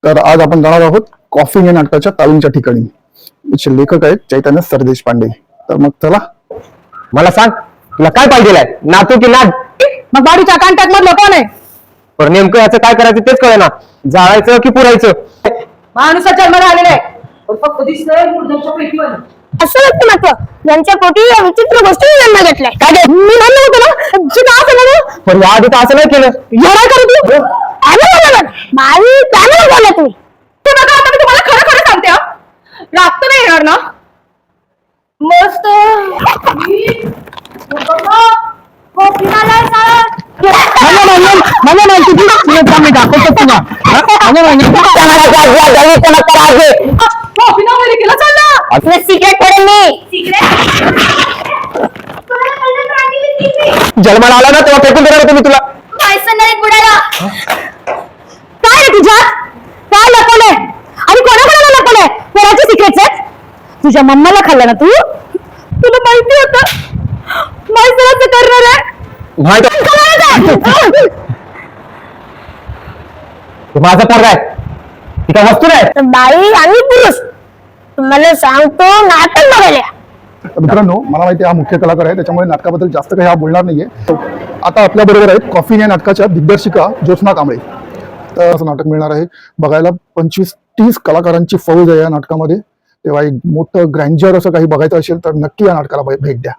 तर आज आपण जाणार आहोत कॉफी या नाटकाच्या तालीमच्या ठिकाणी. याचे लेखक आहेत चैतन्य सरदेशपांडे. तर मग चला. मला सांग, तुला काय पाहिजे? नातू की नाद? मग गाडीच्या कॉन्टॅक्ट मधलं कोण आहे? पण नेमकं याचं काय करायचं तेच कळे ना. जाळायचं की पुरायचं? माणूसा जन्माला आलेला आहे, पण फक्त दिसतंय मुर्द्याच्या पेटीवर. असं व्यक्तिमत्व ज्यांच्या पोटी या विचित्र गोष्टी जन्म घेतलाय. काय गे? मी म्हणलं होतं ना, तुझं असं म्हणू. पण या आधी तर असं नाही केलं. एवढा करू तू? मावी त्यामुळे बोला तुम्ही. ते बघा, आता मी तुम्हाला खरं खरं सांगते हा. रात नाही येणार ना? मस्त सिक्रेट पडेल मी. जन्माला आला ना तेव्हा फेकून देणार होतो मी तुला. काय रे तुझ्या? काय लपवलंय आणि कोणाकोणाला लपवलंय? कोणाचे सिक्रेट्स आहेत? तुझ्या मम्माला खाल्लं ना तू? तुला माहिती होतं माहिती असं करणार आहे? माझा पोरगा आहे, ती काय वस्तू नाही. बाई आणि पुरुष तुम्हाला सांगतो नाटक बघायला. तर मित्रांनो, मला माहिती आहे हा मुख्य कलाकार आहे, त्याच्यामुळे नाटकाबद्दल जास्त काही हा बोलणार नाहीये. आता आपल्या बरोबर आहेत कॉफी या नाटकाच्या दिग्दर्शिका ज्योत्स्ना कांबळे. तर असं नाटक मिळणार आहे बघायला. 25-30 कलाकारांची फौज आहे या नाटकामध्ये. तेव्हा एक मोठं ग्रँजर असं काही बघायचं असेल तर नक्की या नाटकाला भेट द्या.